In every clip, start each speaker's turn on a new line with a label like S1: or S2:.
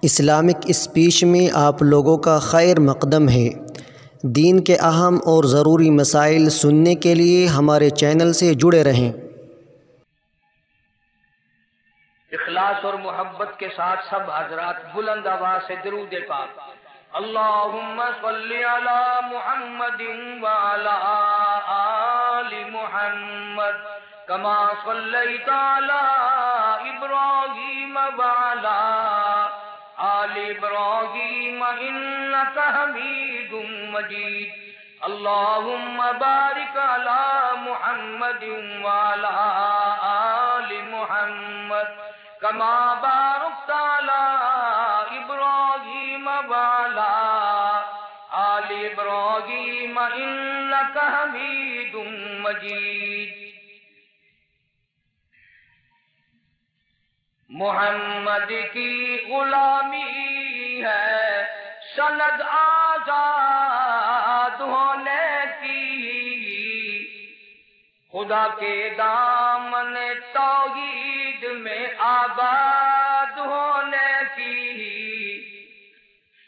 S1: Islamic speech میں آپ لوگوں کا خیر مقدم ہے۔ دین کے اہم اور ضروری مسائل سننے کے لیے ہمارے چینل سے جڑے رہیں۔
S2: اخلاص اور محبت کے ساتھ سب حضرات بلند آواز سے درود پاک اللہم صلی علی محمد وعلی آل محمد کما صلیت علی ابراہیم وعلی آل ابراہیم انک حمید مجید اللہم بارک علی محمد وعلی آل محمد کما بارکت علی ابراہیم وعلی آل ابراہیم انک حمید مجید۔ محمد کی غلامی ہے سند آزاد ہونے کی، خدا کے دامن توحید میں آباد ہونے کی،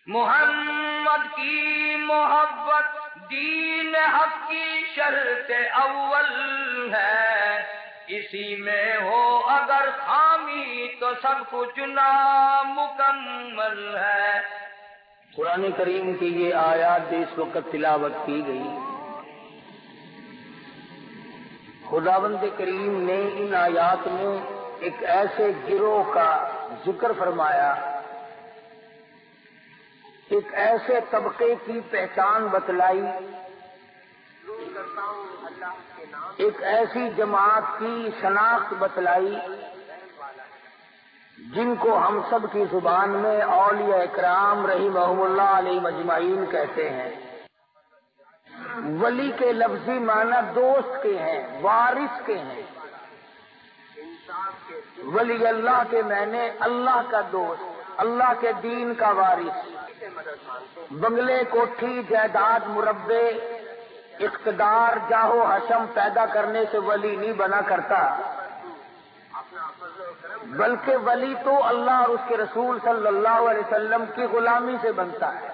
S2: محمد کی محبت دین حق کی شرط اول ہے، اسی میں ہو اگر خامی تو سب کچھ نامکمل ہے۔ قرآن کریم کی یہ آیات جو اس وقت تلاوت کی گئی، خداوند کریم نے ان آیات میں ایک ایسے گروہ کا ذکر فرمایا، ایک ایسے طبقے کی پہچان بتلائی، ایک ایسی جماعت کی شناخت بتلائی جن کو ہم سب کی زبان میں اولیاء اکرام رحمہم اللہ علیہ مجمعین کہتے ہیں۔ ولی کے لفظی معنی دوست کے ہیں، وارث کے ہیں۔ ولی اللہ کے معنی اللہ کا دوست، اللہ کے دین کا وارث۔ بنگلے، کوٹھی، جائیداد، مربع، اقتدار، جاہ و حشم پیدا کرنے سے ولی نہیں بنا کرتا، بلکہ ولی تو اللہ اور اس کے رسول صلی اللہ علیہ وسلم کی غلامی سے بنتا ہے۔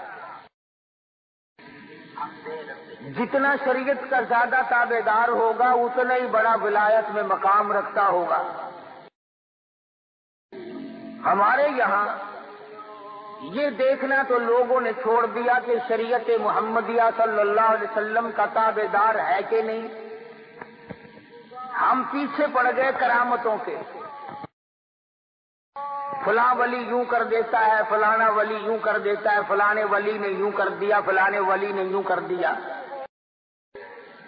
S2: جتنا شریعت کا زیادہ تابع دار ہوگا اتنا ہی بڑا ولایت میں مقام رکھتا ہوگا۔ ہمارے یہاں یہ دیکھنا تو لوگوں نے چھوڑ دیا کہ شریعت محمدیہ صلی اللہ علیہ وسلم کا تابع دار ہے کہ نہیں۔ ہم پیچھے پڑ گئے کرامتوں کے، فلاں ولی یوں کر دیتا ہے، فلانا ولی یوں کر دیتا ہے، فلانے ولی نے یوں کر دیا، فلانے ولی نے یوں کر دیا۔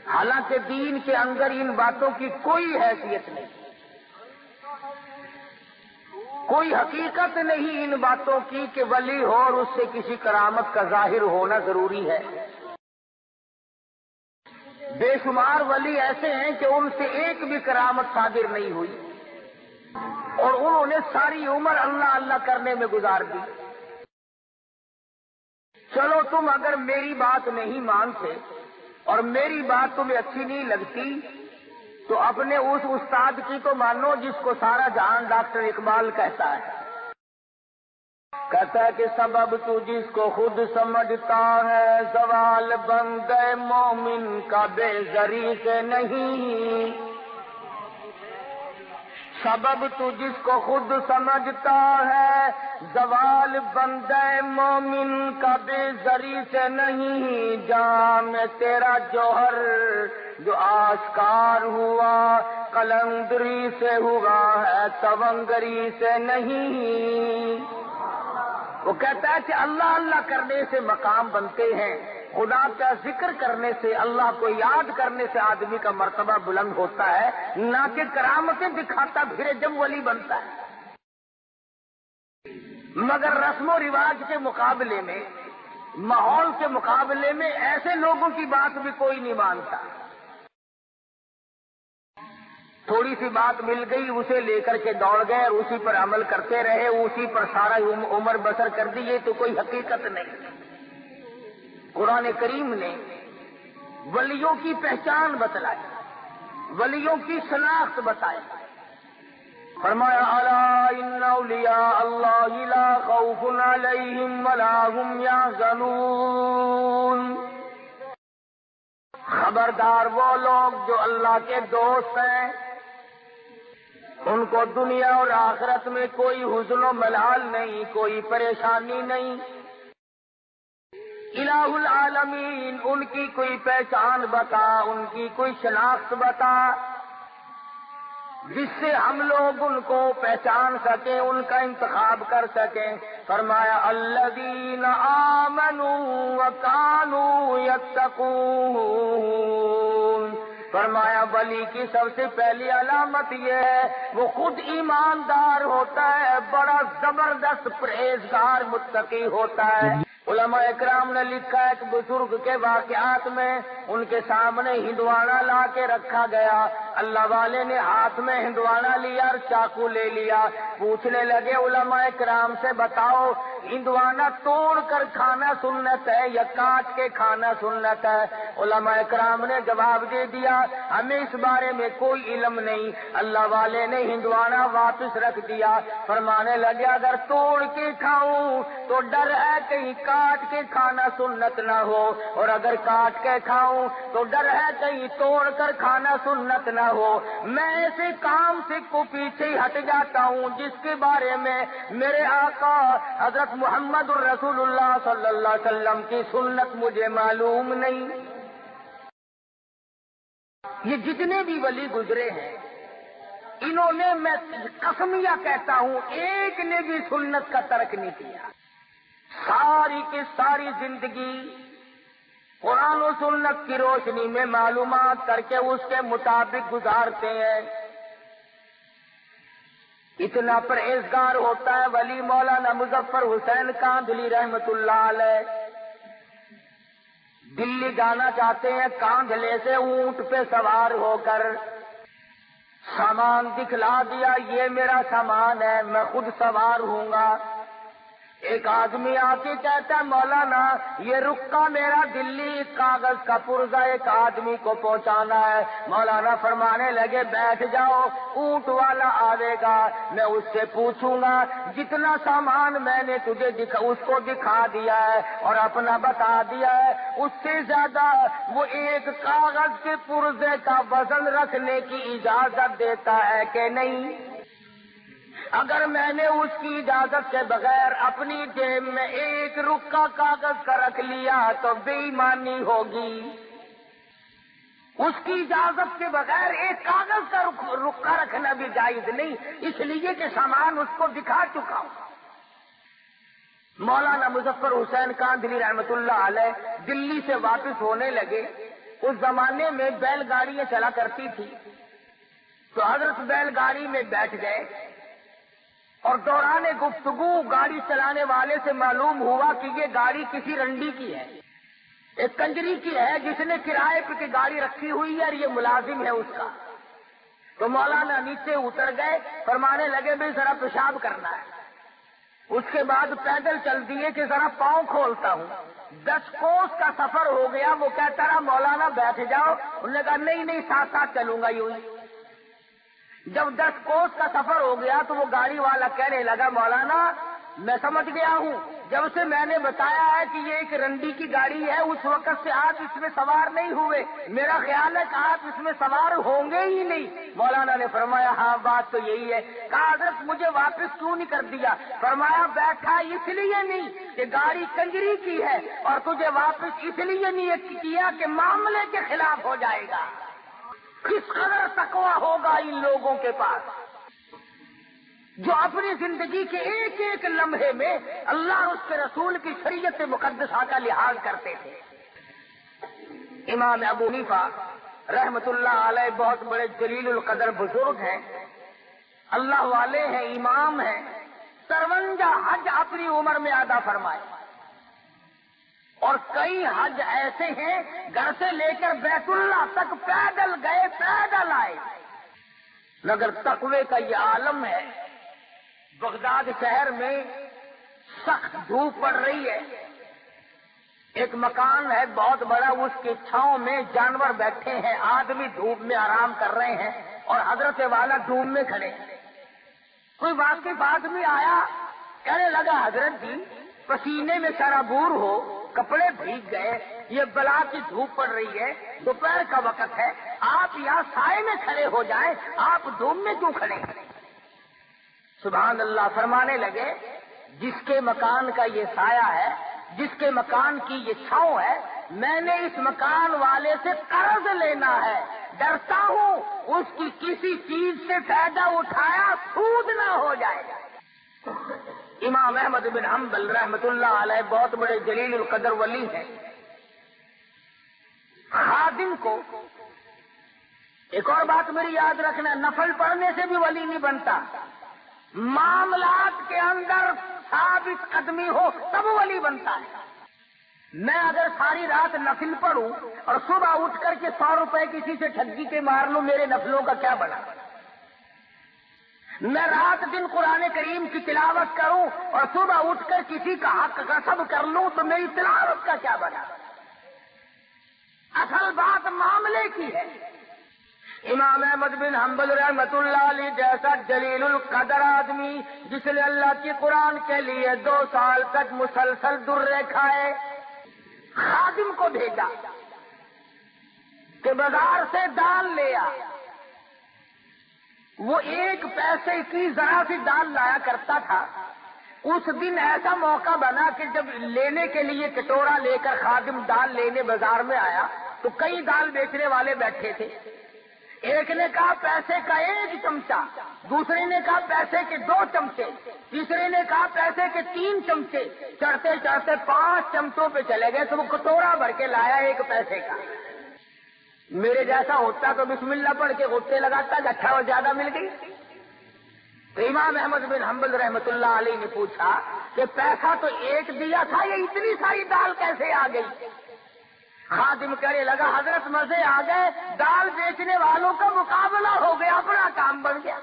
S2: حالانکہ دین کے اندر ان باتوں کی کوئی حیثیت نہیں، کوئی حقیقت نہیں ان باتوں کی کہ ولی ہو اور اس سے کسی کرامت کا ظاہر ہونا ضروری ہے۔ بے شمار ولی ایسے ہیں کہ ان سے ایک بھی کرامت صادر نہیں ہوئی اور انہوں نے ساری عمر اللہ اللہ کرنے میں گزار دی۔ چلو تم اگر میری بات نہیں مانتے اور میری بات تمہیں اچھی نہیں لگتی تو اپنے اس استاد کی تو مانو جس کو سارا جہان ڈاکٹر اقبال کہتا ہے کہ سبب تو جس کو خود سمجھتا ہے، زوال بندے مومن کا بے زری سے نہیں۔ سبب تو جس کو خود سمجھتا ہے، زوال بندے مومن کا بے زری سے نہیں۔ جام تیرا جوہر جو آشکار ہوا قلندری سے ہوا ہے، تونگری سے نہیں۔ وہ کہتا ہے کہ اللہ اللہ کرنے سے مقام بنتے ہیں، خدا کا ذکر کرنے سے، اللہ کو یاد کرنے سے آدمی کا مرتبہ بلند ہوتا ہے، نہ کہ کرامتیں دکھاتا پھرے جب ولی بنتا ہے۔ مگر رسم و رواج کے مقابلے میں، ماحول کے مقابلے میں ایسے لوگوں کی بات بھی کوئی نہیں مانتا۔ تھوڑی سی بات مل گئی اسے لے کر کے دوڑ گئے اور اسی پر عمل کرتے رہے، اسی پر سارا عمر بسر کر دی، یہ تو کوئی حقیقت نہیں۔ قرآن کریم نے ولیوں کی پہچان بتلائی، ولیوں کی شناخت بتائی۔ فرمایا الا ان اولیاء اللہ لا خوف خوف علیہم ولا هم یحزنون۔ خبردار وہ لوگ جو اللہ کے دوست ہیں، ان کو دنیا اور آخرت میں کوئی حزن و ملال نہیں، کوئی پریشانی نہیں۔ الہ العالمین ان کی کوئی پہچان بتا، ان کی کوئی شناخت بتا جس سے ہم لوگ ان کو پہچان سکیں، ان کا انتخاب کر سکیں۔ فرمایا الذین آمنوا وکانوا یتقون، فرمایا ولی کی سب سے پہلی علامت یہ ہے وہ خود ایماندار ہوتا ہے، بڑا زبردست پرہیزگار متقی ہوتا ہے۔ علماء اکرام نے لکھا ہے کہ بزرگ کے واقعات میں ان کے سامنے ہندوانا لا کے رکھا گیا، اللہ والے نے ہاتھ میں ہندوانا لیا اور چاقو لے لیا، پوچھنے لگے علماء اکرام سے بتاؤ ہندوانا توڑ کر کھانا سنت ہے یا کاٹ کے کھانا سنت ہے؟ علماء اکرام نے جواب دے دیا ہمیں اس بارے میں کوئی علم نہیں۔ اللہ والے نے ہندوانا واپس رکھ دیا، فرمانے لگے اگر توڑ کے کھاؤں تو ڈر ہے کہیں کاٹ کے کھانا سنت نہ ہو، اور اگر کاٹ کے کھاؤں تو ڈر ہے کہیں توڑ کر کھانا سنت نہ ہو۔ میں ایسے کام سے کو پیچھے ہٹ جاتا ہوں جس کے بارے میں میرے آقا حضرت محمد الرسول اللہ صلی اللہ علیہ وسلم کی سنت مجھے معلوم نہیں۔ یہ جتنے بھی ولی گزرے ہیں انہوں نے، میں قسمیہ کہتا ہوں، ایک نے بھی سنت کا ترک نہیں کیا، ساری کی ساری زندگی قرآن و سنت کی روشنی میں معلومات کر کے اس کے مطابق گزارتے ہیں۔ اتنا پرہیزگار ہوتا ہے ولی مولانا مظفر حسین کاندھلی رحمت اللہ علیہ۔ دلی جانا چاہتے ہیں، کاندھلے سے اونٹ پہ سوار ہو کر سامان دکھلا دیا، یہ میرا سامان ہے، میں خود سوار ہوں گا۔ ایک آدمی آ کے کہتا ہے مولانا یہ رکا میرا دلی کاغذ کا پرزہ ایک آدمی کو پہنچانا ہے۔ مولانا فرمانے لگے بیٹھ جاؤ، اونٹ والا آئے گا، میں اس سے پوچھوں گا جتنا سامان میں نے تجھے اس کو دکھا دیا ہے اور اپنا بتا دیا ہے اس سے زیادہ وہ ایک کاغذ کے پرزے کا وزن رکھنے کی اجازت دیتا ہے کہ نہیں؟ اگر میں نے اس کی اجازت کے بغیر اپنی جیب میں ایک رکا کاغذ کا رکھ لیا تو بے ایمانی ہوگی۔ اس کی اجازت کے بغیر ایک کاغذ کا رکا رکھنا بھی جائز نہیں، اس لیے کہ سامان اس کو دکھا چکا ہوں۔ مولانا مظفر حسین کاندھلی رحمت اللہ علیہ دلی سے واپس ہونے لگے۔ اس زمانے میں بیل گاڑیاں چلا کرتی تھی تو حضرت بیل گاڑی میں بیٹھ گئے اور دوران گفتگو گاڑی چلانے والے سے معلوم ہوا کہ یہ گاڑی کسی رنڈی کی ہے، ایک کنجری کی ہے جس نے کرائے پہ گاڑی رکھی ہوئی ہے اور یہ ملازم ہے اس کا۔ تو مولانا نیچے اتر گئے، فرمانے لگے بھائی ذرا پیشاب کرنا ہے۔ اس کے بعد پیدل چل دیے کہ ذرا پاؤں کھولتا ہوں۔ 10 کوس کا سفر ہو گیا، وہ کہتا رہا مولانا بیٹھ جاؤ، انہوں نے کہا نہیں ساتھ ساتھ چلوں گا یوں ہی۔ جب 10 کوس کا سفر ہو گیا تو وہ گاڑی والا کہنے لگا مولانا میں سمجھ گیا ہوں، جب سے میں نے بتایا ہے کہ یہ ایک رنڈی کی گاڑی ہے اس وقت سے آپ اس میں سوار نہیں ہوئے، میرا خیال ہے کہ آپ اس میں سوار ہوں گے ہی نہیں۔ مولانا نے فرمایا ہاں بات تو یہی ہے۔ کہا حضرت مجھے واپس کیوں نہیں کر دیا؟ فرمایا بیٹھا اس لیے نہیں کہ گاڑی کنجری کی ہے اور تجھے واپس اس لیے نہیں کیا کہ معاملے کے خلاف ہو جائے گا۔ کس قدر تقویٰ ہوگا ان لوگوں کے پاس جو اپنی زندگی کے ایک ایک لمحے میں اللہ اور اس کے رسول کی شریعت مقدسہ کا لحاظ کرتے تھے۔ امام ابو حنیفہ رحمت اللہ علیہ بہت بڑے جلیل القدر بزرگ ہیں، اللہ والے ہیں، امام ہیں، 53 حج اپنی عمر میں ادا فرمائے، اور کئی حج ایسے ہیں گھر سے لے کر بیت اللہ تک پیدل گئے پیدل آئے۔ مگر تقوی کا یہ عالم ہے، بغداد شہر میں سخت دھوپ پڑ رہی ہے، ایک مکان ہے بہت بڑا، اس کی چھاؤں میں جانور بیٹھے ہیں، آدمی دھوپ میں آرام کر رہے ہیں اور حضرت والا دھوپ میں کھڑے ہیں۔ کوئی واقف آدمی آیا، کہنے لگا حضرت جی پسینے میں سرابور ہو، کپڑے بھیگ گئے، یہ بلا کی دھوپ پڑ رہی ہے، دوپہر کا وقت ہے، آپ یہاں سائے میں کھڑے ہو جائیں، آپ دھوپ میں کیوں کھڑے ہیں؟ سبحان اللہ فرمانے لگے جس کے مکان کا یہ سایہ ہے، جس کے مکان کی یہ چھاؤں ہے، میں نے اس مکان والے سے قرض لینا ہے، ڈرتا ہوں اس کی کسی چیز سے فائدہ اٹھایا سود نہ ہو جائے۔ امام احمد بن حنبل رحمۃ اللہ علیہ بہت بڑے جلیل القدر ولی ہیں۔ خادم کو ایک اور بات میری یاد رکھنا، نفل پڑھنے سے بھی ولی نہیں بنتا، معاملات کے اندر ثابت قدمی ہو تب ولی بنتا ہے۔ میں اگر ساری رات نفل پڑھوں اور صبح اٹھ کر کے 100 روپے کسی سے ٹھگی کے مار لوں، میرے نفلوں کا کیا بنا؟ میں رات دن قرآن کریم کی تلاوت کروں اور صبح اٹھ کر کسی کا حق غصب کر لوں تو میری تلاوت کا کیا بنا؟ اصل بات معاملے کی ہے۔ امام احمد بن حنبل رحمۃ اللہ علیہ جیسا جلیل القدر آدمی جس نے اللہ کی قرآن کے لیے 2 سال تک مسلسل درے کھائے، خادم کو بھیجا کہ بازار سے دال لے آ۔ وہ 1 پیسے کی ذرا سی دال لایا کرتا تھا۔ اس دن ایسا موقع بنا کہ جب لینے کے لیے کٹورا لے کر خادم دال لینے بازار میں آیا تو کئی دال بیچنے والے بیٹھے تھے۔ ایک نے کہا پیسے کا 1 چمچہ، دوسرے نے کہا پیسے کے 2 چمچے، تیسرے نے کہا پیسے کے 3 چمچے، چڑھتے چڑھتے 5 چمچوں پہ چلے گئے تو وہ کٹورا بھر کے لایا 1 پیسے کا۔ میرے جیسا ہوتا تو بسم اللہ پڑھ کے غصے لگاتا کہ اچھا اور زیادہ مل گئی۔ تو امام احمد بن حنبل رحمۃ اللہ علیہ نے پوچھا کہ پیسہ تو 1 دیا تھا، یہ اتنی ساری دال کیسے آ گئی؟ خادم کہنے لگا حضرت مزے آ گئے، دال بیچنے والوں کا مقابلہ ہو گیا، بڑا کام بن گیا۔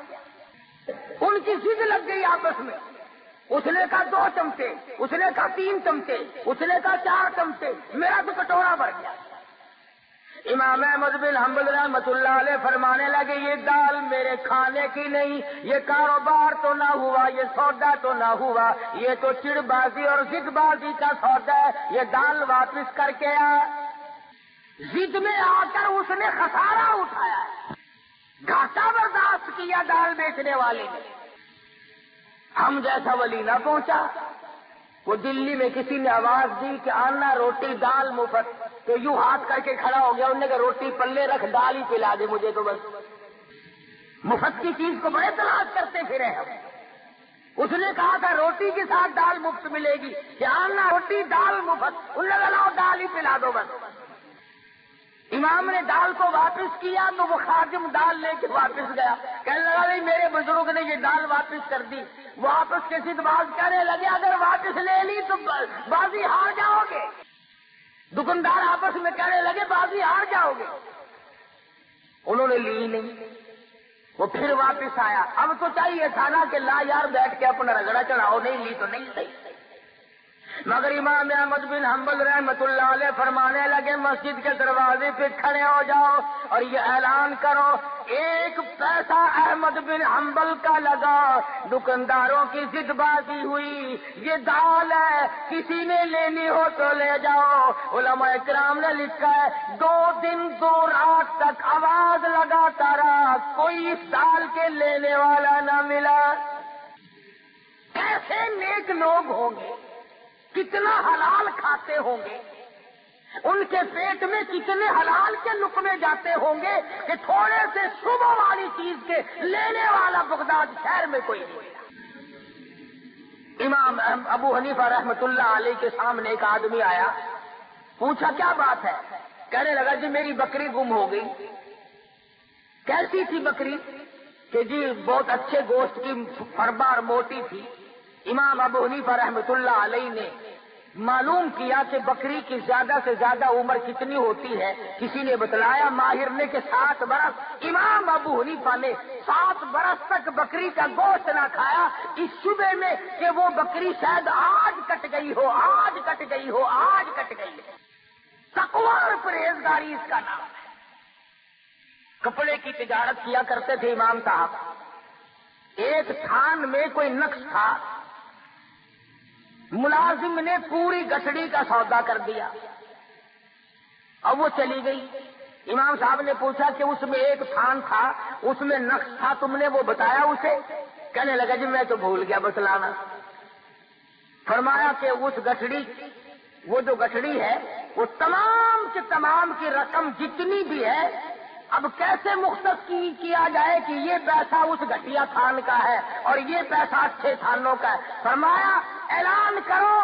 S2: ان کی ضد لگ گئی آپس میں، اس نے کہا 2 چمچے، اس نے کہا 3 چمچے، اس نے کہا 4 چمچے، میرا تو کٹورا بھر گیا۔ امام احمد بن حنبل رحمۃ اللہ علیہ فرمانے لگے یہ دال میرے کھانے کی نہیں، یہ کاروبار تو نہ ہوا، یہ سودا تو نہ ہوا، یہ تو چڑ بازی اور ضد بازی کا سودا ہے، یہ دال واپس کر کے آ۔ ضد میں آ کر اس نے خسارہ اٹھایا، گھاٹا برداشت کیا دال بیچنے والے نے۔ ہم جیسا ولی نہ پہنچا۔ وہ دلی میں کسی نے آواز دی کہ آنا روٹی دال مفت، تو یوں ہاتھ کر کے کھڑا ہو گیا، انہوں نے کہا روٹی پلے رکھ، دال ہی پلا دے مجھے تو بس۔ مفت کی چیز کو بڑے تلاش کرتے پھرے ہم۔ اس نے کہا تھا روٹی کے ساتھ دال مفت ملے گی، کہ آنا روٹی دال مفت، انہوں نے کہا لاؤ دال ہی پلا دو بس۔ امام نے دال کو واپس کیا تو وہ خادم دال لے کے واپس گیا، کہنے لگا بھائی میرے بزرگ نے یہ دال واپس کر دی۔ وہ آپس کے ضد باز کہنے لگے اگر واپس لے لی تو بازی ہار جاؤ گے۔ دکاندار آپس میں کہنے لگے بازی ہار جاؤ گے۔ انہوں نے لی نہیں، وہ پھر واپس آیا۔ اب تو چاہیے تھا نا کہ لا یار بیٹھ کے اپنا رگڑا چڑھاؤ، نہیں لی تو نہیں صحیح، مگر امام احمد بن حنبل رحمۃ اللہ علیہ فرمانے لگے مسجد کے دروازے پہ کھڑے ہو جاؤ اور یہ اعلان کرو 1 پیسہ احمد بن حنبل کا لگا، دکانداروں کی ضد بازی ہوئی، یہ دال ہے کسی نے لینی ہو تو لے جاؤ۔ علماء کرام نے لکھا ہے 2 دن 2 رات تک آواز لگاتا رہا، کوئی اس دال کے لینے والا نہ ملا۔ ایسے نیک لوگ ہوں گے، کتنا حلال کھاتے ہوں گے، ان کے پیٹ میں کتنے حلال کے لقمے جاتے ہوں گے کہ تھوڑے سے صبح والی چیز کے لینے والا بغداد شہر میں کوئی نہیں۔ امام ابو حنیفہ رحمۃ اللہ علیہ کے سامنے ایک آدمی آیا، پوچھا کیا بات ہے؟ کہنے لگا جی میری بکری گم ہو گئی۔ کیسی تھی بکری؟ کہ جی بہت اچھے گوشت کی، فربار موٹی تھی۔ امام ابو حنیفہ رحمۃ اللہ علیہ نے معلوم کیا کہ بکری کی زیادہ سے زیادہ عمر کتنی ہوتی ہے، کسی نے بتلایا ماہر نے کہ 7 برس۔ امام ابو حنیفہ نے 7 برس تک بکری کا گوشت نہ کھایا، اس شبے میں کہ وہ بکری شاید آج کٹ گئی ہو، آج کٹ گئی ہو، آج کٹ گئی ہو۔ تقویٰ اور پرہیزگاری اس کا نام ہے۔ کپڑے کی تجارت کیا کرتے تھے امام صاحب۔ ایک تھان میں کوئی نقش تھا، ملازم نے پوری گٹھڑی کا سودا کر دیا، اب وہ چلی گئی۔ امام صاحب نے پوچھا کہ اس میں ایک تھان تھا، اس میں نقش تھا، تم نے وہ بتایا اسے؟ کہنے لگا جی میں تو بھول گیا بتلانا۔ فرمایا کہ اس گٹھڑی، وہ جو گٹھڑی ہے وہ تمام کے تمام کی رقم جتنی بھی ہے اب کیسے مختص کیا جائے کہ یہ پیسہ اس گٹھیا تھان کا ہے اور یہ پیسہ اچھے تھانوں کا ہے؟ فرمایا اعلان کرو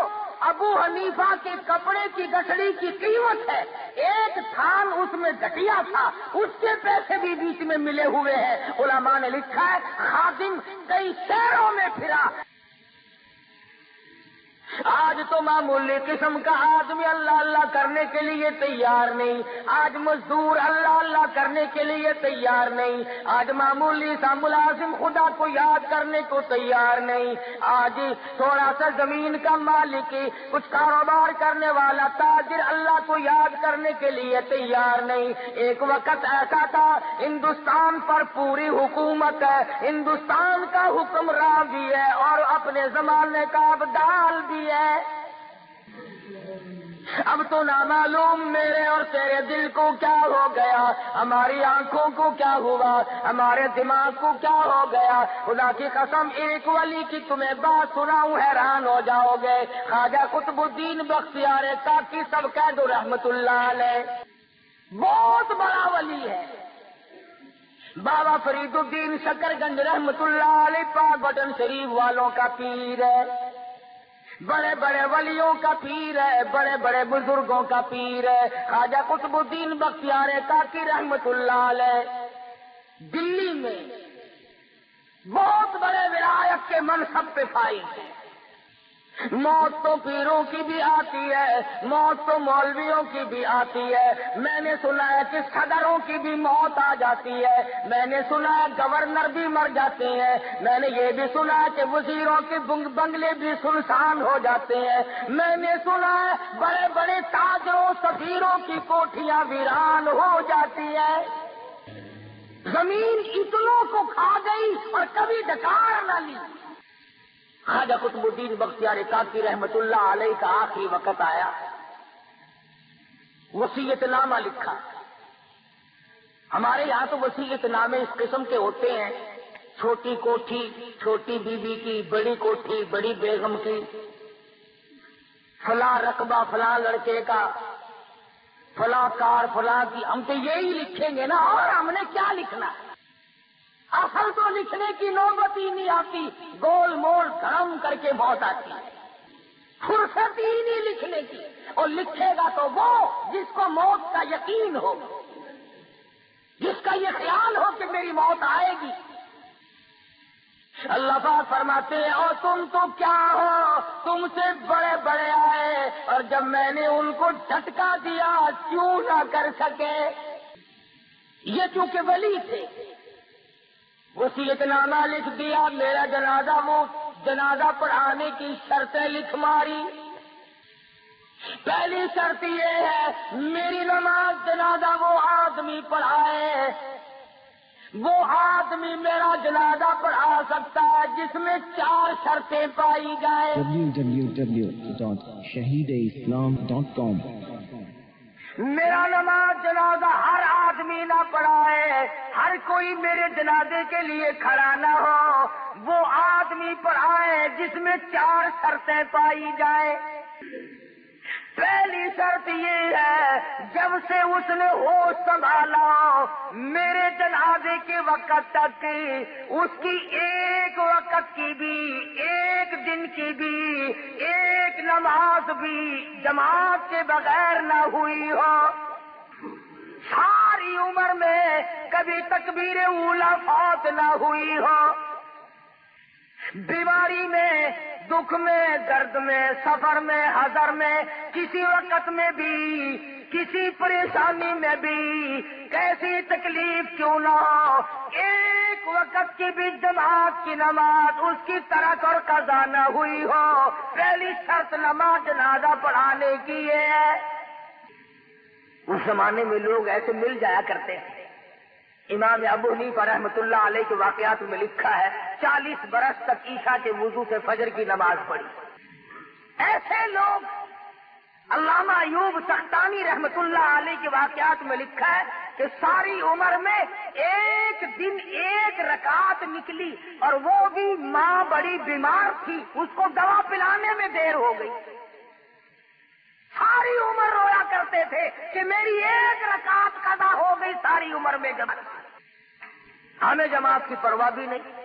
S2: ابو حنیفہ کے کپڑے کی گٹھڑی کی قیمت ہے، ایک تھان اس میں گٹھیا تھا، اس کے پیسے بھی بیچ میں ملے ہوئے ہیں۔ علماء نے لکھا ہے خادم کئی شہروں میں پھرا، آج تو معمولی قسم کا آدمی اللہ اللہ کرنے کے لیے تیار نہیں، آج مزدور اللہ اللہ کرنے کے لیے تیار نہیں، آج معمولی سا ملازم خدا کو یاد کرنے کو تیار نہیں، آج تھوڑا سا زمین کا مالک، کچھ کاروبار کرنے والا تاجر اللہ کو یاد کرنے کے لیے تیار نہیں۔ ایک وقت ایسا تھا ہندوستان پر پوری حکومت ہے، ہندوستان کا حکمراں بھی ہے اور اپنے زمانے کا ابدال بھی ہے۔ اب تو نامعلوم میرے اور تیرے دل کو کیا ہو گیا، ہماری آنکھوں کو کیا ہوا، ہمارے دماغ کو کیا ہو گیا۔ خدا کی قسم ایک ولی کی تمہیں بات سناؤں حیران ہو جاؤ گے۔ خواجہ قطب الدین بختیار کاکی سب کہہ دو رحمت اللہ علیہ، بہت بڑا ولی ہے۔ بابا فرید الدین شکر گنج رحمت اللہ علیہ پاک بٹن شریف والوں کا پیر ہے، بڑے بڑے ولیوں کا پیر ہے، بڑے بڑے بزرگوں کا پیر ہے۔ خواجہ قطب الدین بختیار کاکی رحمت اللہ علیہ دلی میں بہت بڑے ولایت کے منصب پہ فائز ہیں۔ موت تو پیروں کی بھی آتی ہے، موت تو مولویوں کی بھی آتی ہے، میں نے سنا ہے کہ صدروں کی بھی موت آ جاتی ہے، میں نے سنا ہے گورنر بھی مر جاتے ہیں، میں نے یہ بھی سنا ہے کہ وزیروں کے بنگلے بھی سنسان ہو جاتے ہیں، میں نے سنا ہے بڑے بڑے تاجروں سفیروں کی کوٹھیاں ویران ہو جاتی ہے۔ زمین اتنوں کو کھا گئی اور کبھی ڈکار نہ لی۔ خواجہ قطب الدین بختیار کاکی رحمت اللہ علیہ کا آخری وقت آیا، وصیت نامہ لکھا۔ ہمارے یہاں تو وصیت نامے اس قسم کے ہوتے ہیں، چھوٹی کوٹھی چھوٹی بیوی کی، بڑی کوٹھی بڑی بیگم کی، فلاں رقبہ فلاں لڑکے کا، فلاں کار فلاں کی۔ ہم تو یہی لکھیں گے نا، اور ہم نے کیا لکھنا ہے؟ اصل تو لکھنے کی نوبت ہی نہیں آتی، گول مول دھرم کر کے موت آتی ہے، فرصت ہی نہیں لکھنے کی۔ اور لکھے گا تو وہ جس کو موت کا یقین ہو، جس کا یہ خیال ہو کہ میری موت آئے گی۔ اللہ پاک فرماتے ہیں اور تم تو کیا ہو، تم سے بڑے بڑے آئے اور جب میں نے ان کو جھٹکا دیا کیوں نہ کر سکے۔ یہ چونکہ ولی تھے، وصیت نامہ لکھ دیا، میرا جنازہ، وہ جنازہ پڑھانے کی شرطیں لکھ ماری۔ پہلی شرط یہ ہے میری نماز جنازہ وہ آدمی پڑھائے، وہ آدمی میرا جنازہ پڑھا سکتا ہے جس میں 4 شرطیں پائی جائیں۔
S3: www.shahideislam.com
S2: میرا نماز جنازہ ہر آدمی نہ پڑھائے، ہر کوئی میرے جنازے کے لیے کھڑا نہ ہو، وہ آدمی پڑھائے جس میں 4 شرطیں پائی جائیں۔ پہلی شرط یہ ہے جب سے اس نے ہوش سنبھالا میرے جنازے کے وقت تک اس کی ایک وقت کی بھی، ایک دن کی بھی، ایک نماز بھی جماعت کے بغیر نہ ہوئی ہو، ساری عمر میں کبھی تکبیر اولیٰ فوت نہ ہوئی ہو، بیماری میں، دکھ میں، درد میں، سفر میں، حضر میں، کسی وقت میں بھی، کسی پریشانی میں بھی، کیسی تکلیف کیوں نہ ہو، ایک وقت کی بھی جماعت کی نماز اس کی ترک اور قضا نہ ہوئی ہو۔ پہلی شرط نماز جنازہ پڑھانے کی یہ ہے۔ اس زمانے میں لوگ ایسے مل جایا کرتے ہیں۔ امام ابو حنیفہ رحمت اللہ علیہ کے واقعات میں لکھا ہے 40 برس تک عشاء کے وضو سے فجر کی نماز پڑھی، ایسے لوگ، علامہ ایوب سختانی رحمت اللہ علیہ کے واقعات میں لکھا ہے کہ ساری عمر میں ایک دن ایک رکعت نکلی، اور وہ بھی ماں بڑی بیمار تھی، اس کو دوا پلانے میں دیر ہو گئی۔ ساری عمر رویا کرتے تھے کہ میری ایک رکعت قضا ہو گئی ساری عمر میں جماعت۔ ہمیں جماعت کی پرواہ بھی نہیں۔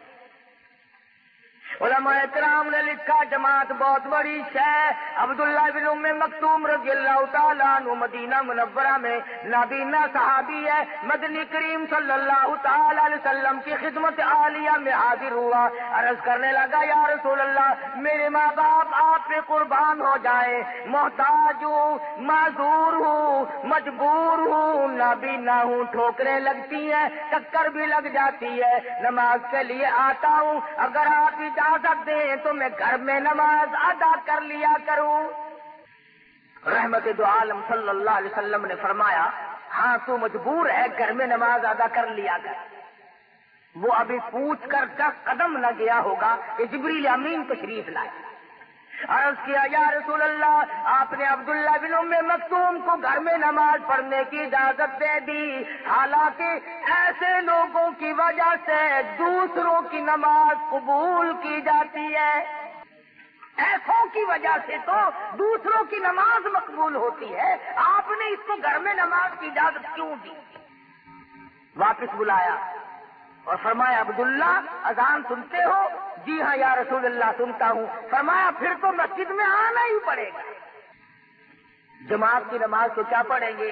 S2: علماء کرام نے لکھا جماعت بہت بڑی شے۔ عبداللہ بن ام مکتوم رضی اللہ تعالیٰ عنہ مدینہ منورہ میں نابینا صحابی ہے، مدنی کریم صلی اللہ تعالی علیہ وسلم کی خدمت عالیہ میں حاضر ہوا، عرض کرنے لگا یا رسول اللہ میرے ماں باپ آپ پہ قربان ہو جائیں، محتاج ہوں، معذور ہوں، مجبور ہوں، نابینا ہوں، ٹھوکریں لگتی ہیں، چکر بھی لگ جاتی ہے، نماز کے لیے آتا ہوں، اگر آپ اجازت دیں تو میں گھر میں نماز ادا کر لیا کروں۔ رحمت دو عالم صلی اللہ علیہ وسلم نے فرمایا ہاں تو مجبور ہے، گھر میں نماز ادا کر لیا کر۔ وہ ابھی پوچھ کر 10 قدم نہ گیا ہوگا کہ جبریل امین تشریف لائے۔ عرض کیا یا رسول اللہ آپ نے عبداللہ بن ام مکتوم کو گھر میں نماز پڑھنے کی اجازت دے دی، حالانکہ ایسے لوگوں کی وجہ سے دوسروں کی نماز قبول کی جاتی ہے، ایسوں کی وجہ سے تو دوسروں کی نماز مقبول ہوتی ہے، آپ نے اس کو گھر میں نماز کی اجازت کیوں دی؟ واپس بلایا اور فرمایا عبداللہ اذان سنتے ہو؟ جی ہاں یا رسول اللہ سنتا ہوں۔ فرمایا پھر تو مسجد میں آنا ہی پڑے گا۔ جماعت کی نماز تو کیا پڑھیں گے،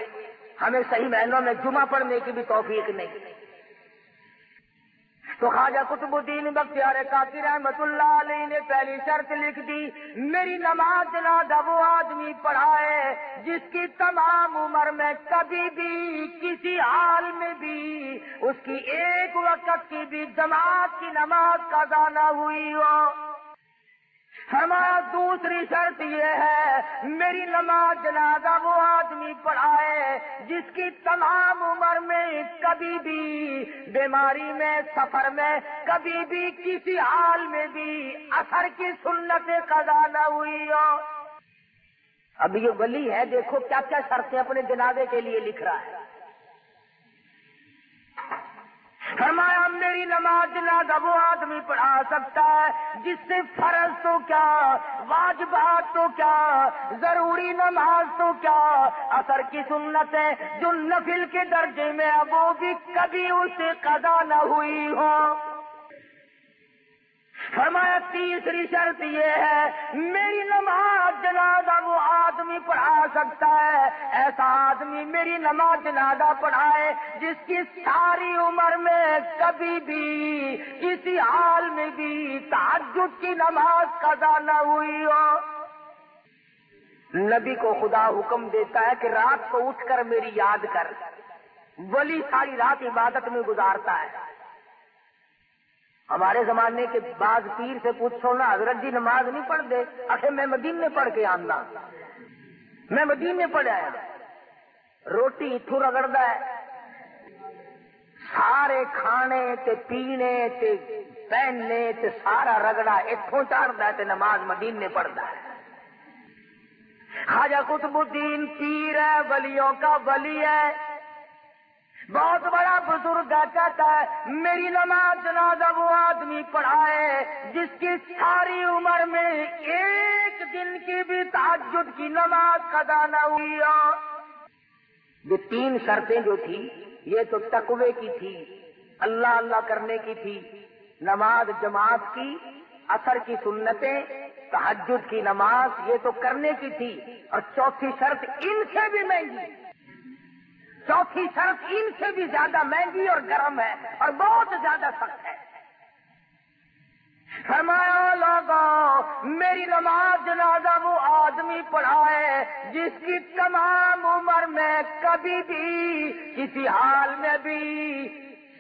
S2: ہمیں صحیح معنوں میں جمعہ پڑھنے کی بھی توفیق نہیں۔ تو خواجہ قطب الدین بختیار کاکی رحمت اللہ علیہ نے پہلی شرط لکھ دی، میری نماز جنازہ وہ آدمی پڑھائے جس کی تمام عمر میں کبھی بھی کسی حال میں بھی اس کی ایک وقت کی بھی جماعت کی نماز قضا نہ ہوئی ہو۔ فرمایا دوسری شرط یہ ہے میری نماز جنازہ وہ آدمی پڑھائے جس کی تمام عمر میں کبھی بھی بیماری میں، سفر میں، کبھی بھی کسی حال میں بھی اثر کی سنت قضا نہ ہوئی ہو۔ اب یہ ولی ہے، دیکھو کیا کیا شرطیں اپنے جنازے کے لیے لکھ رہا ہے۔ فرمایا میری نماز جنازہ وہ آدمی پڑھا سکتا ہے جس سے فرض تو کیا، واجبات تو کیا، ضروری نماز تو کیا، اثر کی سنتیں جو نفل کے درجے میں وہ بھی کبھی اس سے قضا نہ ہوئی ہو۔ فرمایا تیسری شرط یہ ہے میری نماز جنازہ وہ آدمی پڑھا سکتا ہے، ایسا آدمی میری نماز جنازہ پڑھائے جس کی ساری عمر میں کبھی بھی کسی حال میں بھی تہجد کی نماز قضا نہ ہوئی ہو۔ نبی کو خدا حکم دیتا ہے کہ رات کو اٹھ کر میری یاد کر، ولی ساری رات عبادت میں گزارتا ہے۔ ہمارے زمانے کے بعض پیر سے پوچھو نا حضرت جی نماز نہیں پڑھ دے، اچھے میں مدینے پڑھ کے آندا، میں مدینے پڑھ آیا، روٹی اتھو رگڑدا ہے، سارے کھانے تے پینے تے پہننے تے سارا رگڑا اتھوں چڑھدا ہے تے نماز مدینے پڑھدا ہے۔ خواجہ قطب الدین پیر ہے، ولیوں کا ولی ہے، بہت بڑا بزرگ کہتا ہے میری نماز جنازہ وہ آدمی پڑھائے جس کی ساری عمر میں ایک دن کی بھی تہجد کی نماز قضا نہ ہوئی ہو۔ یہ 3 شرطیں جو تھی یہ تو تقوی کی تھی، اللہ اللہ کرنے کی تھی، نماز جماعت کی، اثر کی سنتیں، تہجد کی نماز یہ تو کرنے کی تھی، اور چوتھی شرط ان سے بھی مہنگی، چوتھی شرط ان سے بھی زیادہ مہنگی اور گرم ہے اور بہت زیادہ سخت ہے۔ فرمایا لوگوں میری نماز جنازہ وہ آدمی پڑھائے جس کی تمام عمر میں کبھی بھی کسی حال میں بھی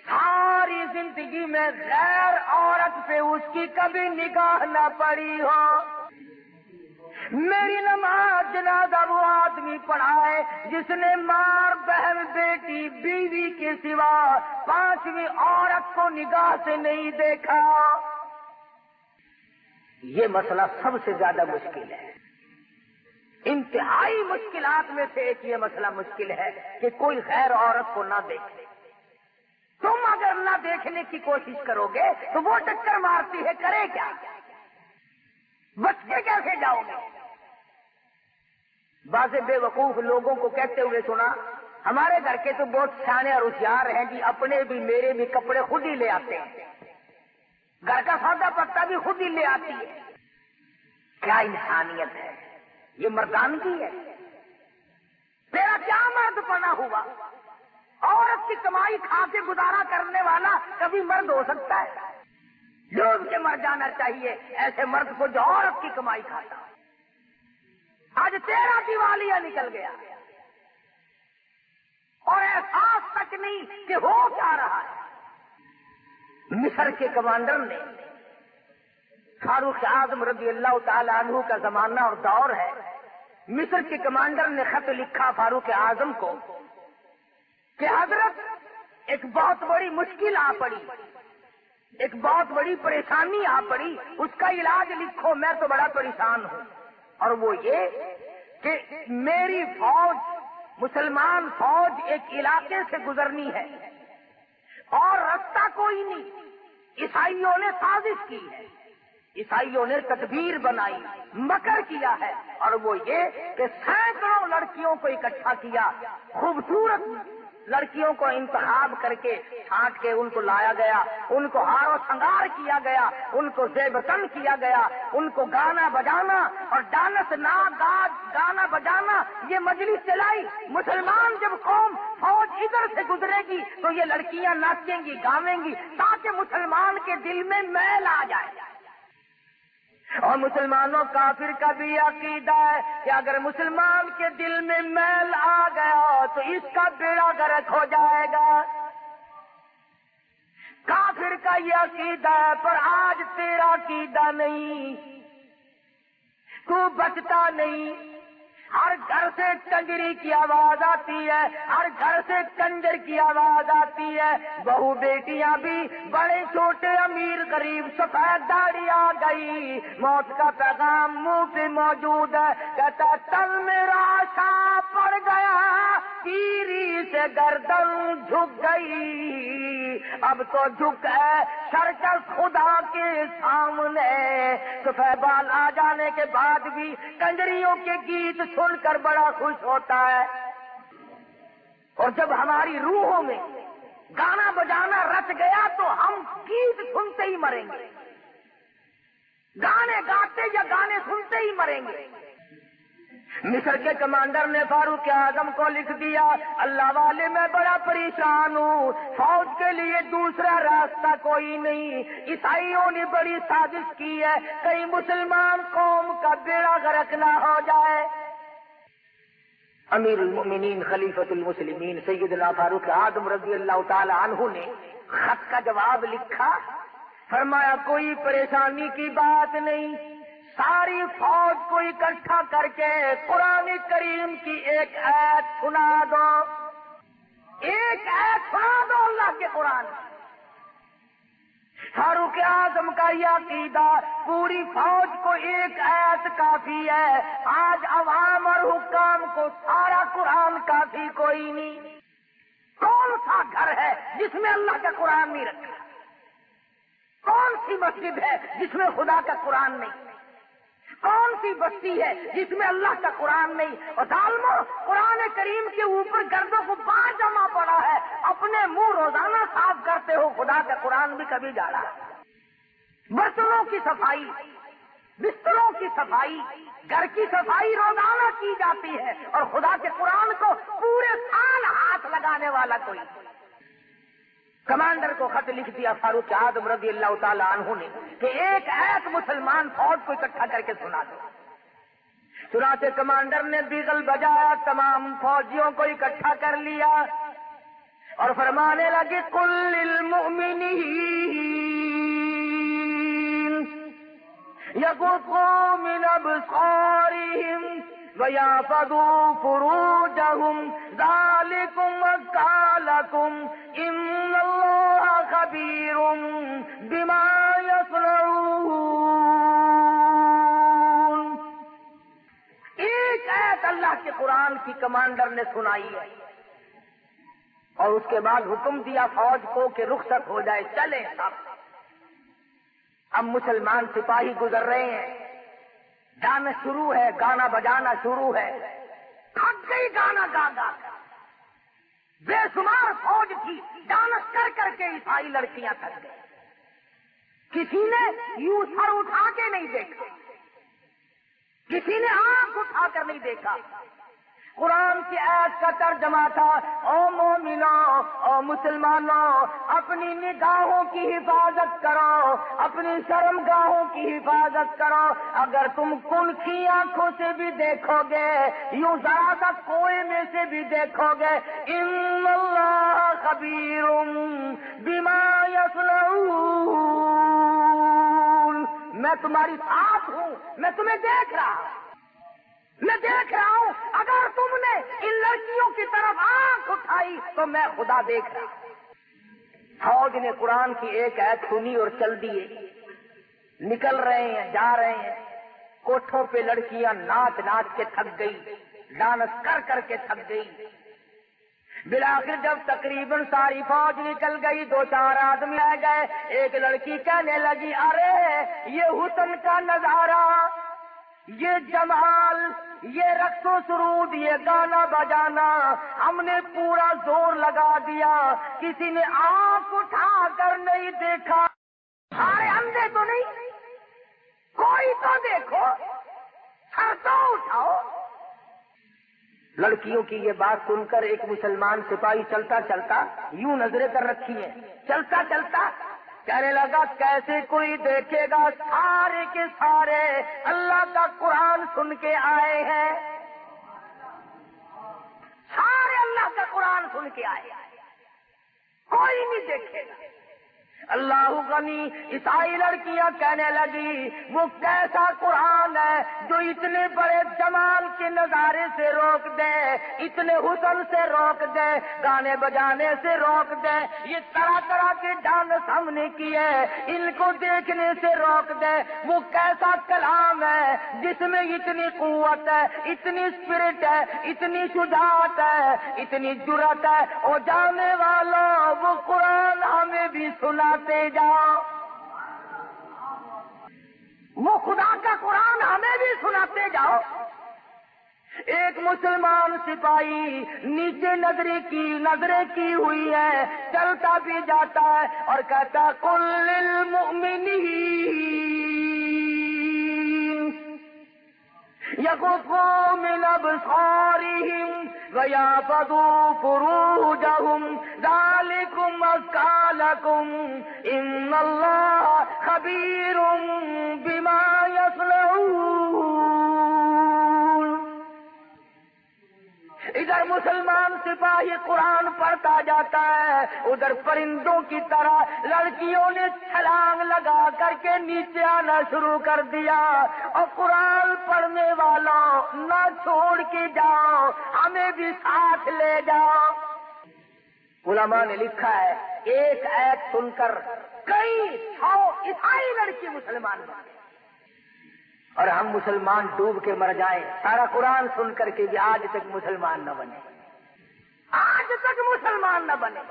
S2: ساری زندگی میں غیر عورت پہ اس کی کبھی نگاہ نہ پڑی ہو۔ میری نماز جنازہ وہ آدمی پڑھائے جس نے ماں، بہن، بیٹی، بیوی کے سوا 5ویں عورت کو نگاہ سے نہیں دیکھا۔ یہ مسئلہ سب سے زیادہ مشکل ہے۔ انتہائی مشکلات میں سے ایک یہ مسئلہ مشکل ہے کہ کوئی غیر عورت کو نہ دیکھے. تم اگر نہ دیکھنے کی کوشش کرو گے تو وہ ٹکر مارتی ہے، کرے کیا؟ بچ کے کیسے جاؤ گے؟ بعض بے وقوف لوگوں کو کہتے ہوئے سنا، ہمارے گھر کے تو بہت سیانے اور ہوشیار ہیں جی، اپنے بھی میرے بھی کپڑے خود ہی لے آتے ہیں، گھر کا سودا پتا بھی خود ہی لے آتی ہے. کیا انسانیت ہے؟ یہ مردانگی ہے؟ تیرا کیا مرد پنا ہوا؟ عورت کی کمائی کھا کے گزارا کرنے والا کبھی مرد ہو سکتا ہے؟ ڈوب کے مر جانا چاہیے ایسے مرد کو جو عورت کی کمائی کھاتا. آج تیرا دیوالیہ نکل گیا اور احساس تک نہیں کہ ہو کیا رہا ہے. مصر کے کمانڈر نے، فاروق اعظم رضی اللہ تعالی عنہ کا زمانہ اور دور ہے، مصر کے کمانڈر نے خط لکھا فاروق اعظم کو کہ حضرت ایک بہت بڑی مشکل آ پڑی، ایک بہت بڑی پریشانی آ پڑی، اس کا علاج لکھو، میں تو بڑا پریشان ہوں. اور وہ یہ کہ میری فوج، مسلمان فوج ایک علاقے سے گزرنی ہے اور رستہ کوئی نہیں. عیسائیوں نے سازش کی ہے، عیسائیوں نے تدبیر بنائی، مکر کیا ہے، اور وہ یہ کہ سینکڑوں لڑکیوں کو اکٹھا کیا، خوبصورت لڑکیوں کو انتخاب کر کے چھانٹ کے ان کو لایا گیا، ان کو ہار و سنگار کیا گیا، ان کو زیب تن کیا گیا، ان کو گانا بجانا اور ڈانس گانا بجانا یہ مجلس چلائی. مسلمان جب قوم فوج ادھر سے گزرے گی تو یہ لڑکیاں ناچیں گی، گاویں گی، تاکہ مسلمان کے دل میں میل آ جائے. اور مسلمانوں کافر کا بھی عقیدہ ہے کہ اگر مسلمان کے دل میں میل آ گیا تو اس کا بیڑا غرق ہو جائے گا. کافر کا یہ عقیدہ ہے، پر آج تیرا عقیدہ نہیں، تو بچتا نہیں. ہر گھر سے کنجری کی آواز آتی ہے، ہر گھر سے کنجر کی آواز آتی ہے. بہو بیٹیاں بھی، بڑے چھوٹے، امیر غریب، سفید داڑھی آ گئی. موت کا پیغام منہ پہ موجود ہے، کہتا تن میرا آشا پڑ گیا، تیری سے گردن جھک گئی. اب تو جھک ہے سرکش خدا کے سامنے. سفید بال آ جانے کے بعد بھی کنجریوں کے گیت سن کر بڑا خوش ہوتا ہے. اور جب ہماری روحوں میں گانا بجانا رچ گیا تو ہم گیت سنتے ہی مریں گے، گانے گاتے یا گانے سنتے ہی مریں گے. مصر کے کمانڈر نے فاروق اعظم کو لکھ دیا، اللہ والے میں بڑا پریشان ہوں، فوج کے لیے دوسرا راستہ کوئی نہیں. عیسائیوں نے بڑی سازش کی ہے، کہیں مسلمان قوم کا بیڑا غرق نہ ہو جائے. امیر المؤمنین خلیفۃ المسلمین سیدنا فاروق اعظم رضی اللہ تعالی عنہ نے خط کا جواب لکھا، فرمایا کوئی پریشانی کی بات نہیں، ساری فوج کو اکٹھا کر کے قرآن کریم کی ایک آیت سنا دو، ایک آیت سنا دو اللہ کے قرآن. فاروق اعظم کا یہ عقیدہ، پوری فوج کو ایک آیت کافی ہے. آج عوام اور حکام کو سارا قرآن کافی کوئی نہیں. کون سا گھر ہے جس میں اللہ کا قرآن نہیں رکھا؟ کون سی مسجد ہے جس میں خدا کا قرآن نہیں؟ کون سی بستی ہے جس میں اللہ کا قرآن نہیں؟ اور ظالمو، قرآن کریم کے اوپر گردوں کو باہر جمع پڑا ہے، اپنے منہ روزانہ صاف کرتے ہو، خدا کا قرآن بھی کبھی جاڑا. برتنوں کی صفائی، بستروں کی صفائی، گھر کی صفائی روزانہ کی جاتی ہے، اور خدا کے قرآن کو پورے سال ہاتھ لگانے والا کوئی. کمانڈر کو خط لکھ دیا فاروق اعظم رضی اللہ تعالی عنہ نے کہ ایک آیت مسلمان فوج کو اکٹھا کر کے سنا دو. چنانچہ کمانڈر نے بیگل بجایا، تمام فوجیوں کو اکٹھا کر لیا اور فرمانے لگے قل للمؤمنین یغضوا من ابصارهم وَيَحْفَظُوا فُرُوجَهُمْ ذَلِكُمْ أَزْكَىٰ لَكُمْ إِنَّ اللَّهَ خَبِيرٌ بِمَا يَصْنَعُونَ. ایک اللہ کے قرآن کی کمانڈر نے سنائی ہے، اور اس کے بعد حکم دیا فوج کو کہ رخصت ہو جائے، چلے سب۔ اب مسلمان سپاہی گزر رہے ہیں، جانا شروع ہے، گانا بجانا شروع ہے، تھک گئی گانا گا گا کر، بے شمار فوج تھی، ڈانس کر کر کے عیسائی لڑکیاں تھک گئی، کسی نے یوں سر اٹھا کے نہیں دیکھا، کسی نے آنکھ اٹھا کر نہیں دیکھا۔ قرآن کی آیت کا ترجمہ تھا، او مومنوں، او مسلمانوں، اپنی نگاہوں کی حفاظت کرو، اپنی شرمگاہوں کی حفاظت کرو۔ اگر تم کن کی آنکھوں سے بھی دیکھو گے، یوں ذرا سا کوئے میں سے بھی دیکھو گے، ان اللہ خبیر بما یصنعون، میں تمہاری ساتھ ہوں، میں تمہیں دیکھ رہا ہوں، میں دیکھ رہا ہوں۔ اگر تم نے ان لڑکیوں کی طرف آنکھ اٹھائی تو میں خدا دیکھ رہا ہوں۔ فوج نے قرآن کی ایک آیت سنی اور چل دیے، نکل رہے ہیں، جا رہے ہیں، کوٹھوں پہ لڑکیاں ناچ ناچ کے تھک گئی، ڈانس کر کر کے تھک گئی۔ بالآخر جب تقریباً ساری فوج نکل گئی، دو چار آدمی آ گئے، ایک لڑکی کہنے لگی، ارے یہ حسن کا نظارہ، یہ جمال، یہ رقص و سرود، یہ گانا بجانا، ہم نے پورا زور لگا دیا، کسی نے آنکھ اٹھا کر نہیں دیکھا۔ سارے اندھے تو نہیں، کوئی تو دیکھو، سر تو اٹھاؤ۔ لڑکیوں کی یہ بات سن کر ایک مسلمان سپاہی چلتا چلتا یوں نظریں کر رکھی ہیں، چلتا چلتا کہنے لگا، کیسے کوئی دیکھے گا، سارے کے سارے اللہ کا قرآن سن کے آئے ہیں، سارے اللہ کا قرآن سن کے آئے ہیں، کوئی نہیں دیکھے گا۔ اللہ غنی، عیسائی لڑکیاں کہنے لگی، وہ کیسا قرآن ہے جو اتنے بڑے جمال کے نظارے سے روک دے، اتنے حسن سے روک دے، گانے بجانے سے روک دے، یہ طرح طرح کے ڈانس ہم نے کیے، ان کو دیکھنے سے روک دے۔ وہ کیسا کلام ہے جس میں اتنی قوت ہے، اتنی اسپرٹ ہے، اتنی شجاعت ہے، اتنی جرأت ہے۔ اور جانے والوں، وہ قرآن ہمیں بھی سنا جاؤ، وہ خدا کا قرآن ہمیں بھی سناتے جاؤ۔ ایک مسلمان سپاہی نیچے نظریں کی ہوئی ہے، چلتا بھی جاتا ہے اور کہتا، قل للمؤمنین یغضوا من ابصارهم ویحفظوا فروجهم ذلکم ازکی لکم ان اللہ خبیر بما یصنعون۔ ادھر مسلمان سپاہی قرآن پڑھتا جاتا ہے، ادھر پرندوں کی طرح لڑکیوں نے چھلانگ لگا کر کے نیچے آنا شروع کر دیا۔ اور قرآن پڑھنے والوں، نہ چھوڑ کے جاؤ، ہمیں بھی ساتھ لے جاؤ۔ علماء نے لکھا ہے، ایک آیت سن کر کئی 100 عیسائی لڑکی مسلمان بنے، اور ہم مسلمان ڈوب کے مر جائیں، سارا قرآن سن کر کے بھی آج تک مسلمان نہ بنے، آج تک مسلمان نہ بنے۔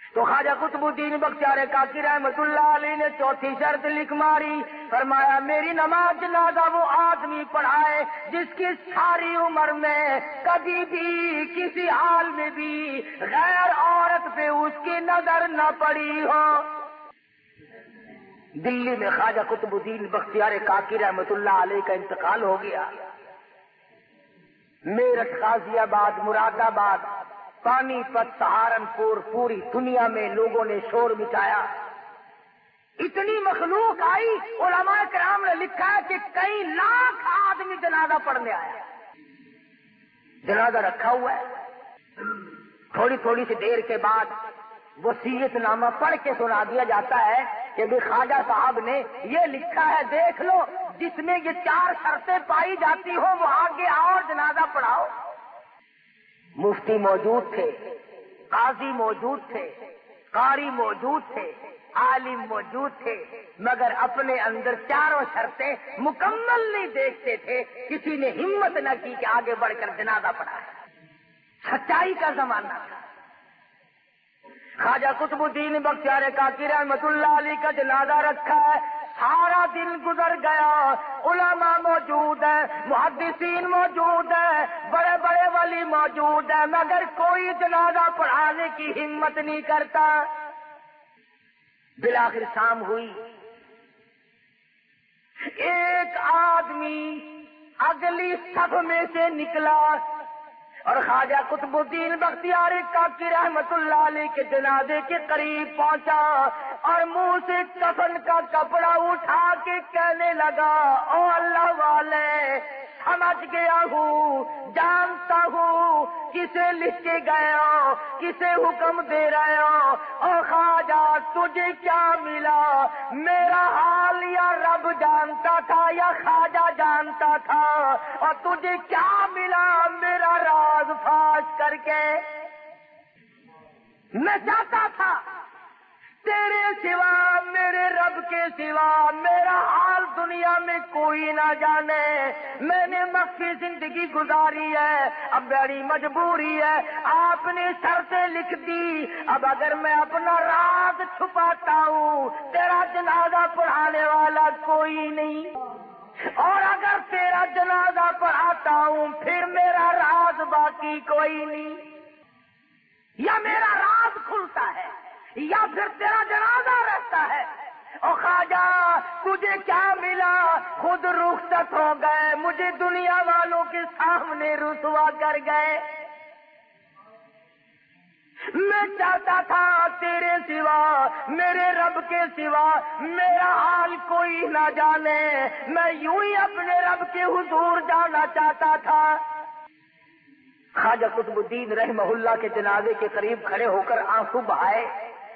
S2: تو خواجہ قطب الدین بختیار کاکی رحمت اللہ علیہ نے چوتھی شرط لکھ ماری، فرمایا، میری نماز جنازہ وہ آدمی پڑھائے جس کی ساری عمر میں کبھی بھی کسی حال میں بھی غیر عورت پہ اس کی نظر نہ پڑی ہو۔ دلی میں خواجہ قطب الدین بختیار کاکی رحمت اللہ علیہ کا انتقال ہو گیا۔ میرٹھ، غازی آباد، مراد آباد، پانی پت، سہارنپور، پوری دنیا میں لوگوں نے شور مچایا، اتنی مخلوق آئی۔ علماء کرام نے لکھا ہے کہ کئی لاکھ آدمی جنازہ پڑھنے آیا، جنازہ رکھا ہوا ہے۔ تھوڑی تھوڑی سی دیر کے بعد وصیت نامہ پڑھ کے سنا دیا جاتا ہے کہ بھی خواجہ صاحب نے یہ لکھا ہے، دیکھ لو، جس میں یہ 4 شرطیں پائی جاتی ہو وہ آگے آؤ اور جنازہ پڑھاؤ۔ مفتی موجود تھے، قاضی موجود تھے، قاری موجود تھے، عالم موجود تھے، مگر اپنے اندر چاروں شرطیں مکمل نہیں دیکھتے تھے. کسی نے ہمت نہ کی کہ آگے بڑھ کر جنازہ پڑھا ہے. سچائی کا زمانہ تھا. خواجہ قطب الدین بختیار کاکی رحمت اللہ علیہ کا جنازہ رکھا ہے. سارا دن گزر گیا، علماء موجود ہیں، محدثین موجود ہیں، بڑے بڑے ولی موجود ہیں، مگر کوئی جنازہ پڑھانے کی ہمت نہیں کرتا. بالآخر شام ہوئی. ایک آدمی اگلی صف میں سے نکلا اور خواجہ قطب الدین بختیار کاکی رحمت اللہ علیہ کے جنازے کے قریب پہنچا اور منہ سے کفن کا کپڑا اٹھا کے کہنے لگا، او اللہ والے، سمجھ گیا ہوں، جانتا ہوں کسے لکھ کے گئے ہو، کسے حکم دے رہے ہو. او خواجہ تجھے کیا ملا؟ میرا حال یا رب جانتا تھا یا خواجہ جانتا تھا، اور تجھے کیا ملا میرا راز فاش کر کے؟ میں چاہتا تھا تیرے سوا، میرے رب کے سوا میرا حال دنیا میں کوئی نہ جانے. میں نے مخفی زندگی گزاری ہے، اب بڑی مجبوری ہے، آپ نے شرطیں لکھ دی. اب اگر میں اپنا راز چھپاتا ہوں تیرا جنازہ پڑھانے والا کوئی نہیں، اور اگر تیرا جنازہ پڑھاتا ہوں پھر میرا راز باقی کوئی نہیں. یا میرا راز کھلتا ہے یا پھر تیرا جنازہ رہتا ہے. او خواجہ تجھے کیا ملا؟ خود رخصت ہو گئے، مجھے دنیا والوں کے سامنے رسوا کر گئے. میں چاہتا تھا تیرے سوا، میرے رب کے سوا میرا حال کوئی نہ جانے. میں یوں ہی اپنے رب کے حضور جانا چاہتا تھا. خواجہ قطب الدین رحمہ اللہ کے جنازے کے قریب کھڑے ہو کر آنسو بہائے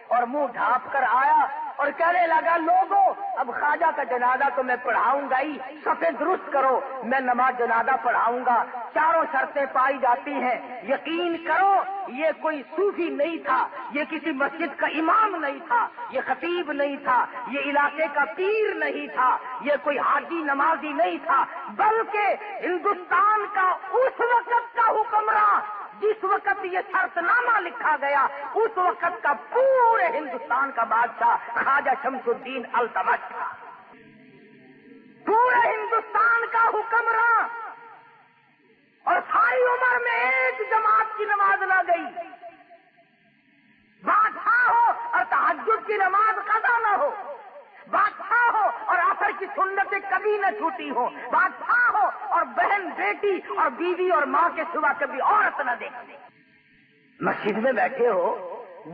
S2: اور منہ ڈھانپ کر آیا اور کہنے لگا، لوگوں اب خواجہ کا جنازہ تو میں پڑھاؤں گا ہی، صفیں درست کرو، میں نماز جنازہ پڑھاؤں گا. چاروں شرطیں پائی جاتی ہیں. یقین کرو یہ کوئی صوفی نہیں تھا، یہ کسی مسجد کا امام نہیں تھا، یہ خطیب نہیں تھا، یہ علاقے کا پیر نہیں تھا، یہ کوئی حاجی نمازی نہیں تھا، بلکہ ہندوستان کا اس وقت کا حکمراں جس وقت یہ شرط نامہ لکھا گیا اس وقت کا پورے ہندوستان کا بادشاہ خواجہ شمس الدین التمش تھا. پورے ہندوستان کا حکمراں، اور ساری عمر میں ایک جماعت کی نماز نہ گئی. بادشاہ ہو اور تہجد کی نماز قضا نہ ہو، بادشاہ ہو اور عصر کی سنتیں کبھی نہ چھوٹی ہو، بادشاہ ہو اور بہن بیٹی اور بیوی اور ماں کے سوا کبھی عورت نہ دیکھے. مسجد میں بیٹھے ہو،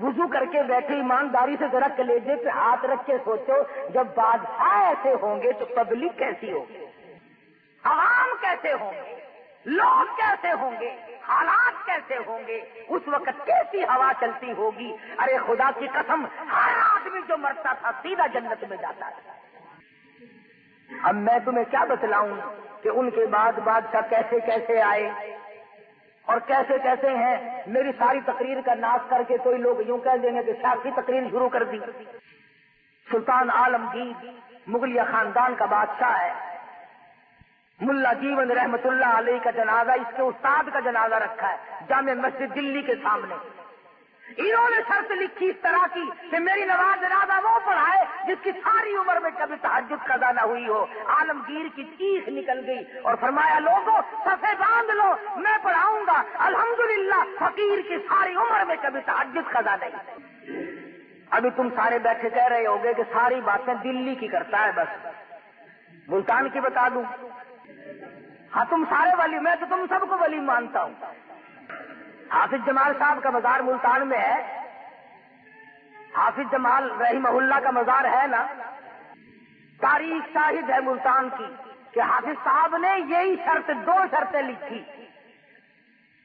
S2: وضو کر کے بیٹھے، ایمانداری سے ذرا کلیجے پہ ہاتھ رکھ کے سوچو، جب بادشاہ ایسے ہوں گے تو پبلک کیسی ہوگی، عوام کیسے ہوں گے، لوگ کیسے ہوں گے، حالات کیسے ہوں گے، اس وقت کیسی ہوا چلتی ہوگی. ارے خدا کی قسم ہر آدمی جو مرتا تھا سیدھا جنت میں جاتا تھا. اب میں تمہیں کیا بتلاؤں کہ ان کے بعد بادشاہ کیسے کیسے آئے اور کیسے کیسے ہیں. میری ساری تقریر کا ناز کر کے کوئی لوگ یوں کہہ دیں گے کہ شاہ کی تقریر شروع کر دی. سلطان عالمگیر مغلیہ خاندان کا بادشاہ ہے. ملا جیون رحمت اللہ علیہ کا جنازہ، اس کے استاد کا جنازہ رکھا ہے جامع مسجد دلی کے سامنے. انہوں نے شرط لکھی اس طرح کی کہ میری نماز جنازہ وہ پڑھائے جس کی ساری عمر میں کبھی تہجد قضا نہ ہوئی ہو. عالمگیر کی چیخ نکل گئی اور فرمایا، لوگوں صفیں باندھ لو، میں پڑھاؤں گا. الحمدللہ فقیر کی ساری عمر میں کبھی تہجد قضا نہیں. ابھی تم سارے بیٹھے کہہ رہے ہوگے کہ ساری باتیں دلی کی کرتا ہے، بس ملتان کی بتا دوں. ہاں تم سارے ولی، میں تو تم سب کو ولی مانتا ہوں. حافظ جمال صاحب کا مزار ملتان میں ہے. حافظ جمال رحمہ اللہ کا مزار ہے نا. تاریخ شاہد ہے ملتان کی کہ حافظ صاحب نے یہی دو شرطیں لکھی.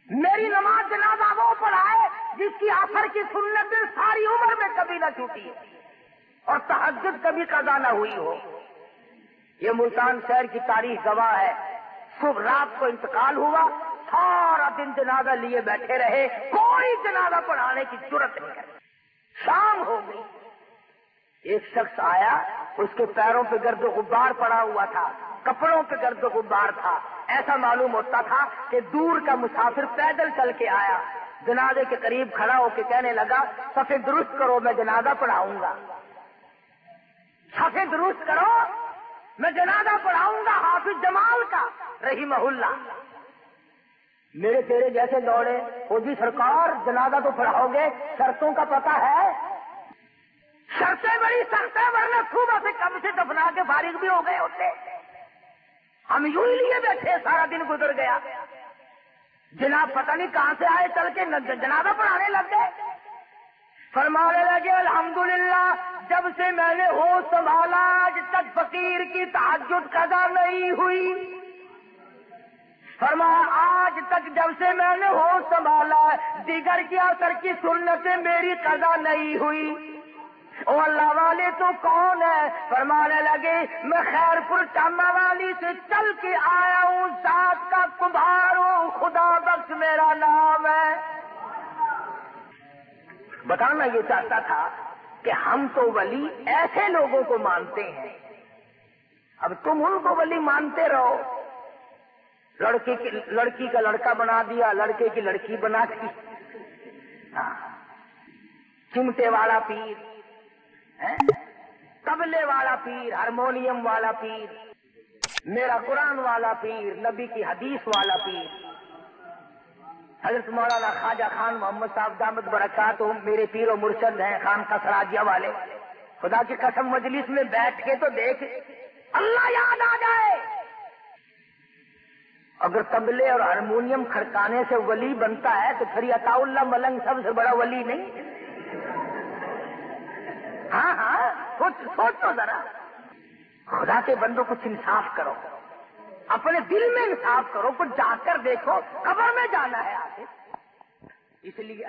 S2: میری نماز جنازہ وہ پڑھائے جس کی عصر کی سنتیں ساری عمر میں کبھی نہ چھوٹی اور تہجد کبھی قضا نہ ہوئی ہو. یہ ملتان شہر کی تاریخ گواہ ہے. صبح رات کو انتقال ہوا، سارا دن جنازہ لیے بیٹھے رہے، کوئی جنازہ پڑھانے کی جرت نہیں کرے. شام ہو گئی، ایک شخص آیا، اس کے پیروں پہ گرد و غبار پڑا ہوا تھا، کپڑوں پہ گرد و غبار تھا، ایسا معلوم ہوتا تھا کہ دور کا مسافر پیدل چل کے آیا۔ جنازے کے قریب کھڑا ہو کے کہنے لگا صفیں درست کرو میں جنازہ پڑھاؤں گا، صفیں درست کرو میں جنازہ پڑھاؤں گا حافظ جمال کا رحمہ اللہ۔ میرے تیرے جیسے دوڑے، وہ جی سرکار جنازہ تو پڑھاؤ گے، شرطوں کا پتہ ہے؟ شرطیں بڑی سخت ہیں، ورنہ صبح سے کم سے دفنا کے فارغ بھی ہو گئے ہوتے، ہم یوں ہی لیے بیٹھے، سارا دن گزر گیا۔ جناب پتہ نہیں کہاں سے آئے چل کے جنازہ پڑھانے لگ گئے۔ فرمانے لگے الحمدللہ جب سے میں نے ہوش سنبھالا آج تک فقیر کی تہجد قضا نہیں ہوئی۔ فرمایا آج تک جب سے میں نے ہوش سنبھالا دیگر کی اثر کی سنتیں میری قضا نہیں ہوئی۔ او اللہ والے تو کون ہے؟ فرمانے لگے میں خیر پور چاما والی سے چل کے آیا ہوں، ذات کا کمبھار ہوں، خدا بخش میرا نام ہے۔ بتانا یہ چاہتا تھا کہ ہم تو ولی ایسے لوگوں کو مانتے ہیں، اب تم ان کو ولی مانتے رہو، لڑکی کا لڑکا بنا دیا، لڑکے کی لڑکی بنا دی، چمٹے والا پیر، طبلے والا پیر، ہارمونیم والا پیر، میرا قرآن والا پیر، نبی کی حدیث والا پیر۔ حضرت مولانا خواجہ خان محمد صاحب دامت برکاتہ میرے پیر و مرشد ہیں، خان کا سراجیہ والے۔ خدا کی قسم مجلس میں بیٹھ کے تو دیکھ اللہ یاد آ جائے۔ اگر طبلے اور ہارمونیم کھڑکانے سے ولی بنتا ہے تو پھر عطا اللہ ملنگ سب سے بڑا ولی نہیں؟ ہاں سوچو ذرا، خدا کے بندوں کچھ انصاف کرو، اپنے دل میں انصاف کرو، کچھ جا کر دیکھو، قبر میں جانا ہے آگے، اس لیے